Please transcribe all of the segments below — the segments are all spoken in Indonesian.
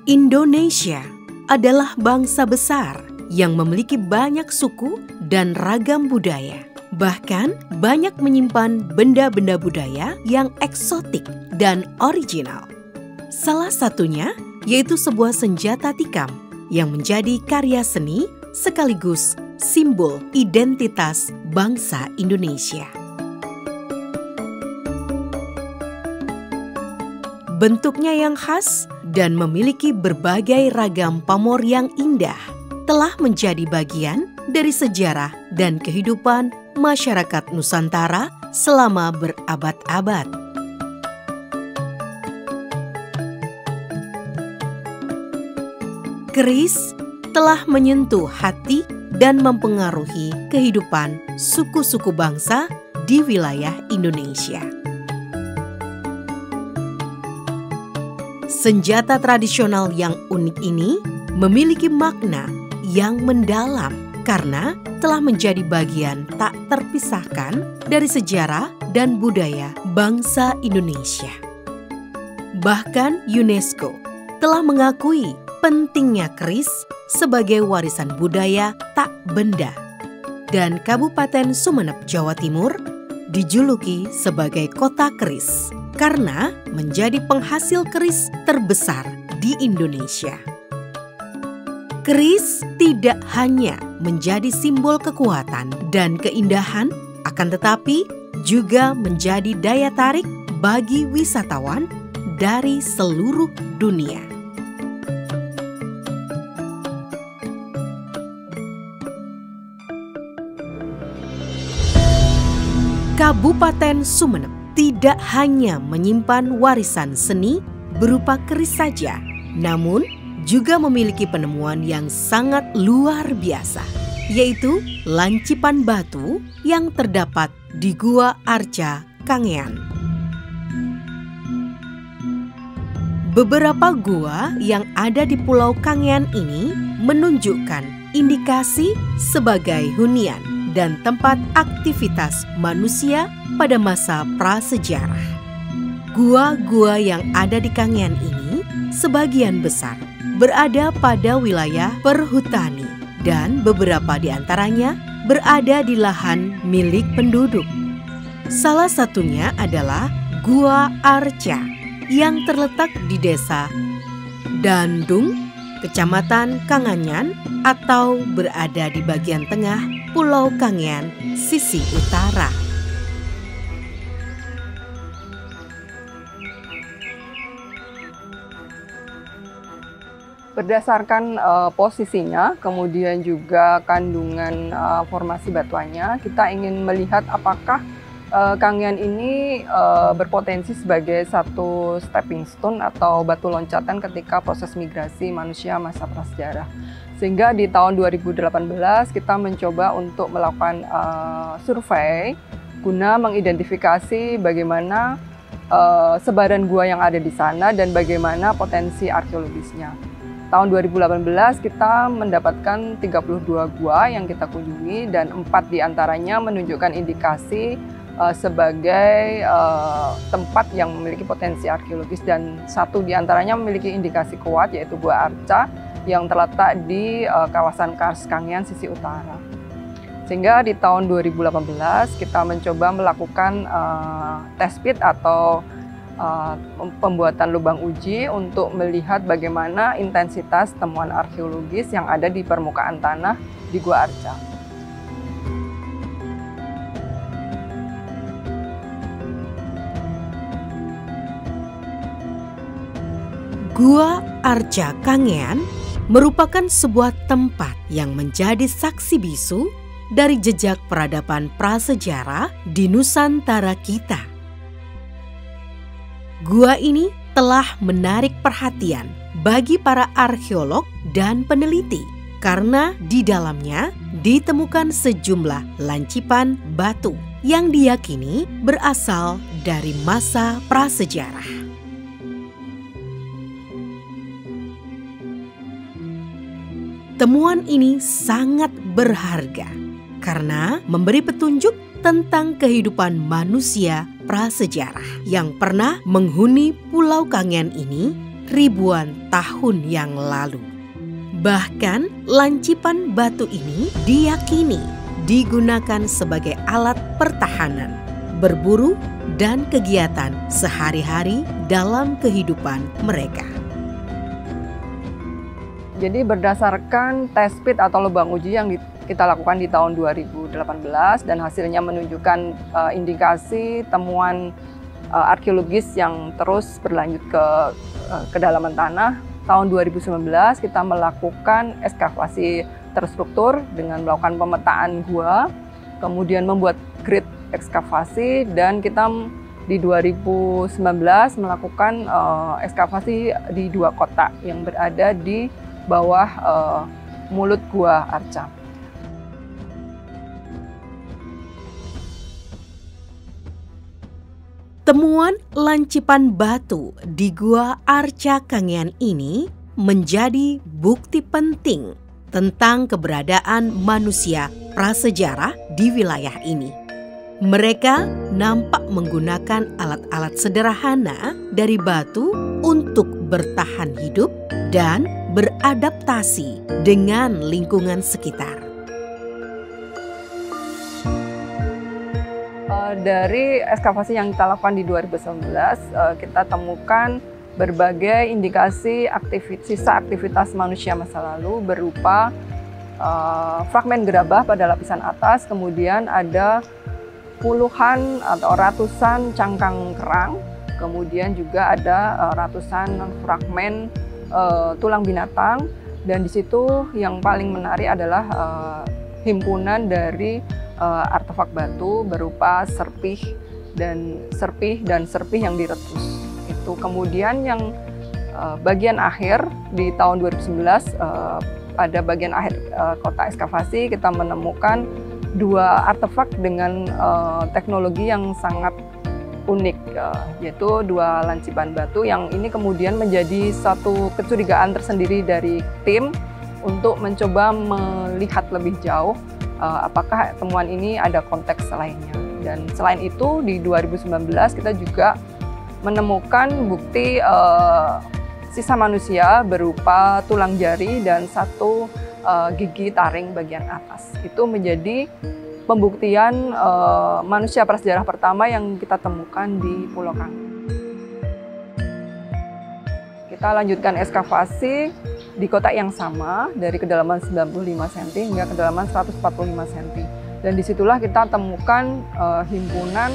Indonesia adalah bangsa besar yang memiliki banyak suku dan ragam budaya. Bahkan banyak menyimpan benda-benda budaya yang eksotik dan original. Salah satunya yaitu sebuah senjata tikam yang menjadi karya seni sekaligus simbol identitas bangsa Indonesia. Bentuknya yang khas dan memiliki berbagai ragam pamor yang indah telah menjadi bagian dari sejarah dan kehidupan masyarakat Nusantara selama berabad-abad. Keris telah menyentuh hati dan mempengaruhi kehidupan suku-suku bangsa di wilayah Indonesia. Senjata tradisional yang unik ini memiliki makna yang mendalam karena telah menjadi bagian tak terpisahkan dari sejarah dan budaya bangsa Indonesia. Bahkan UNESCO telah mengakui pentingnya keris sebagai warisan budaya tak benda. Dan Kabupaten Sumeneb, Jawa Timur dijuluki sebagai kota keris karena menjadi penghasil keris terbesar di Indonesia. Keris tidak hanya menjadi simbol kekuatan dan keindahan, akan tetapi juga menjadi daya tarik bagi wisatawan dari seluruh dunia. Kabupaten Sumeneb tidak hanya menyimpan warisan seni berupa keris saja, namun juga memiliki penemuan yang sangat luar biasa, yaitu lancipan batu yang terdapat di Gua Arca, Kangean. Beberapa gua yang ada di Pulau Kangean ini menunjukkan indikasi sebagai hunian dan tempat aktivitas manusia pada masa prasejarah. Gua-gua yang ada di Kangean ini sebagian besar berada pada wilayah perhutani dan beberapa di antaranya berada di lahan milik penduduk. Salah satunya adalah Gua Arca yang terletak di Desa Dandung, Kecamatan Kanganyan atau berada di bagian tengah Pulau Kangean, sisi utara. Berdasarkan posisinya, kemudian juga kandungan formasi batuannya, kita ingin melihat apakah Kangean ini berpotensi sebagai satu stepping stone atau batu loncatan ketika proses migrasi manusia masa prasejarah. Sehingga di tahun 2018 kita mencoba untuk melakukan survei guna mengidentifikasi bagaimana sebaran gua yang ada di sana dan bagaimana potensi arkeologisnya. Tahun 2018 kita mendapatkan 32 gua yang kita kunjungi dan 4 diantaranya menunjukkan indikasi sebagai tempat yang memiliki potensi arkeologis dan 1 diantaranya memiliki indikasi kuat yaitu Gua Arca yang terletak di kawasan Kars Kangean sisi utara. Sehingga di tahun 2018 kita mencoba melakukan test pit atau pembuatan lubang uji untuk melihat bagaimana intensitas temuan arkeologis yang ada di permukaan tanah di Gua Arca. Gua Arca Kangean merupakan sebuah tempat yang menjadi saksi bisu dari jejak peradaban prasejarah di Nusantara kita. Gua ini telah menarik perhatian bagi para arkeolog dan peneliti karena di dalamnya ditemukan sejumlah lancipan batu yang diyakini berasal dari masa prasejarah. Temuan ini sangat berharga karena memberi petunjuk tentang kehidupan manusia prasejarah yang pernah menghuni Pulau Kangean ini ribuan tahun yang lalu. Bahkan lancipan batu ini diyakini digunakan sebagai alat pertahanan, berburu, dan kegiatan sehari-hari dalam kehidupan mereka. Jadi berdasarkan test pit atau lubang uji yang kita lakukan di tahun 2018 dan hasilnya menunjukkan indikasi temuan arkeologis yang terus berlanjut ke kedalaman tanah. Tahun 2019 kita melakukan ekskavasi terstruktur dengan melakukan pemetaan gua, kemudian membuat grid ekskavasi, dan kita di 2019 melakukan ekskavasi di 2 kotak yang berada di bawah mulut Gua Arca. Temuan lancipan batu di Gua Arca Kangean ini menjadi bukti penting tentang keberadaan manusia prasejarah di wilayah ini. Mereka nampak menggunakan alat-alat sederhana dari batu untuk bertahan hidup dan beradaptasi dengan lingkungan sekitar. Dari ekskavasi yang kita lakukan di 2019, kita temukan berbagai indikasi sisa aktivitas manusia masa lalu berupa fragmen gerabah pada lapisan atas, kemudian ada puluhan atau ratusan cangkang kerang, kemudian juga ada ratusan fragmen tulang binatang, dan di situ yang paling menarik adalah himpunan dari artefak batu berupa serpih dan serpih yang diretus. Itu kemudian yang bagian akhir di tahun 2019, pada bagian akhir kotak ekskavasi kita menemukan 2 artefak dengan teknologi yang sangat unik, yaitu 2 lancipan batu yang ini kemudian menjadi satu kecurigaan tersendiri dari tim untuk mencoba melihat lebih jauh apakah temuan ini ada konteks lainnya. Dan selain itu di 2019 kita juga menemukan bukti sisa manusia berupa tulang jari dan 1 gigi taring bagian atas. Itu menjadi pembuktian manusia prasejarah pertama yang kita temukan di Pulau Kangean. Kita lanjutkan ekskavasi di kotak yang sama dari kedalaman 95 cm hingga kedalaman 145 cm. Dan disitulah kita temukan himpunan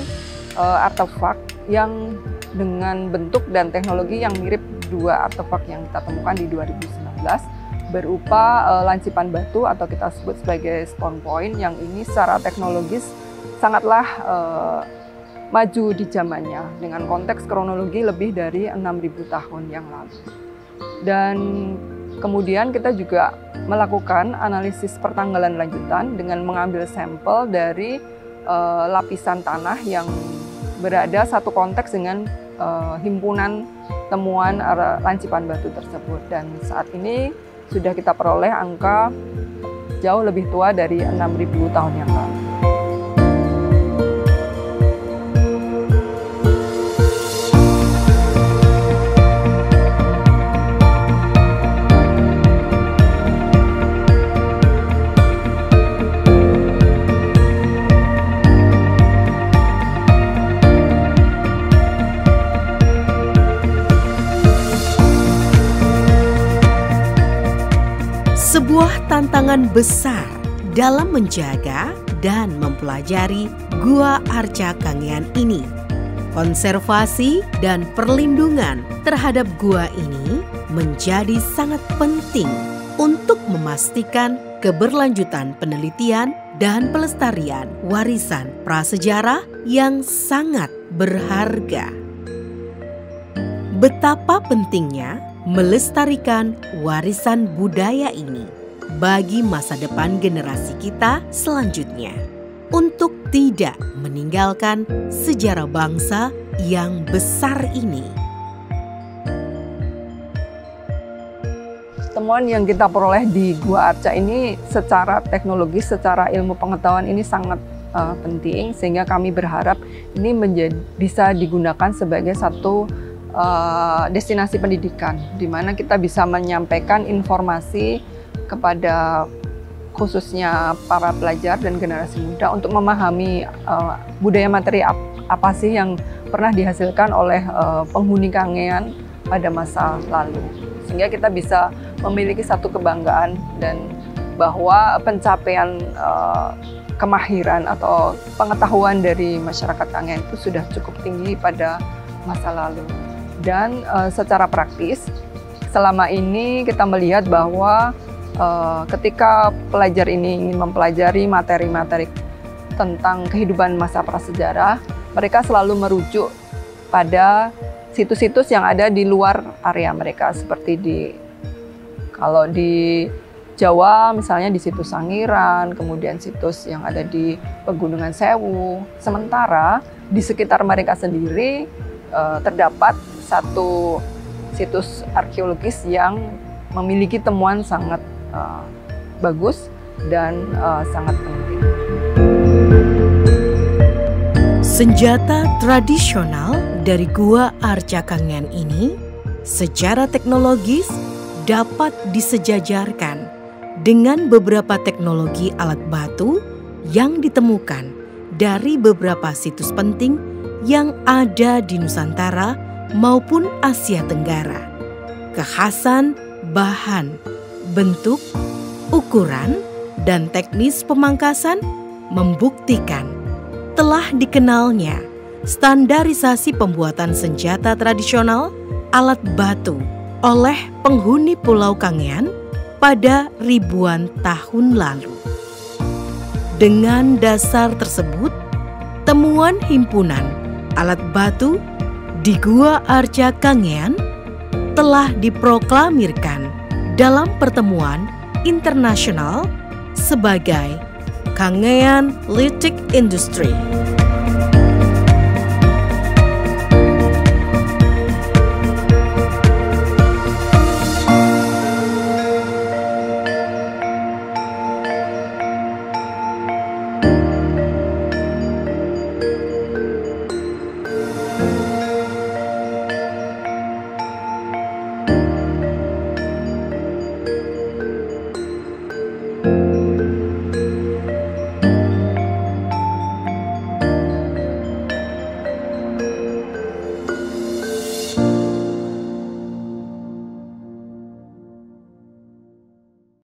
artefak yang dengan bentuk dan teknologi yang mirip 2 artefak yang kita temukan di 2019 berupa lancipan batu atau kita sebut sebagai stone point, yang ini secara teknologis sangatlah maju di zamannya dengan konteks kronologi lebih dari 6.000 tahun yang lalu. Dan kemudian kita juga melakukan analisis pertanggalan lanjutan dengan mengambil sampel dari lapisan tanah yang berada satu konteks dengan himpunan temuan lancipan batu tersebut. Dan saat ini sudah kita peroleh angka jauh lebih tua dari 6.000 tahun yang lalu. Sebuah tantangan besar dalam menjaga dan mempelajari Gua Arca Kangean ini. Konservasi dan perlindungan terhadap gua ini menjadi sangat penting untuk memastikan keberlanjutan penelitian dan pelestarian warisan prasejarah yang sangat berharga. Betapa pentingnya melestarikan warisan budaya ini bagi masa depan generasi kita selanjutnya, untuk tidak meninggalkan sejarah bangsa yang besar ini. Temuan yang kita peroleh di Gua Arca ini secara teknologis, secara ilmu pengetahuan ini sangat penting, sehingga kami berharap ini bisa digunakan sebagai satu destinasi pendidikan, di mana kita bisa menyampaikan informasi kepada khususnya para pelajar dan generasi muda untuk memahami budaya materi apa sih yang pernah dihasilkan oleh penghuni Kangean pada masa lalu, sehingga kita bisa memiliki satu kebanggaan dan bahwa pencapaian kemahiran atau pengetahuan dari masyarakat Kangean itu sudah cukup tinggi pada masa lalu. Dan secara praktis, selama ini kita melihat bahwa ketika pelajar ini ingin mempelajari materi-materi tentang kehidupan masa prasejarah, mereka selalu merujuk pada situs-situs yang ada di luar area mereka, seperti kalau di Jawa misalnya di situs Sangiran, kemudian situs yang ada di Pegunungan Sewu. Sementara di sekitar mereka sendiri terdapat satu situs arkeologis yang memiliki temuan sangat bagus dan sangat penting. Senjata tradisional dari Gua Arca Kangean ini secara teknologis dapat disejajarkan dengan beberapa teknologi alat batu yang ditemukan dari beberapa situs penting yang ada di Nusantara maupun Asia Tenggara. Kekhasan bahan, bentuk, ukuran, dan teknis pemangkasan membuktikan telah dikenalnya standarisasi pembuatan senjata tradisional alat batu oleh penghuni Pulau Kangean pada ribuan tahun lalu. Dengan dasar tersebut, temuan himpunan alat batu di Gua Arca Kangean telah diproklamirkan dalam pertemuan internasional sebagai Kangean Lithic Industry.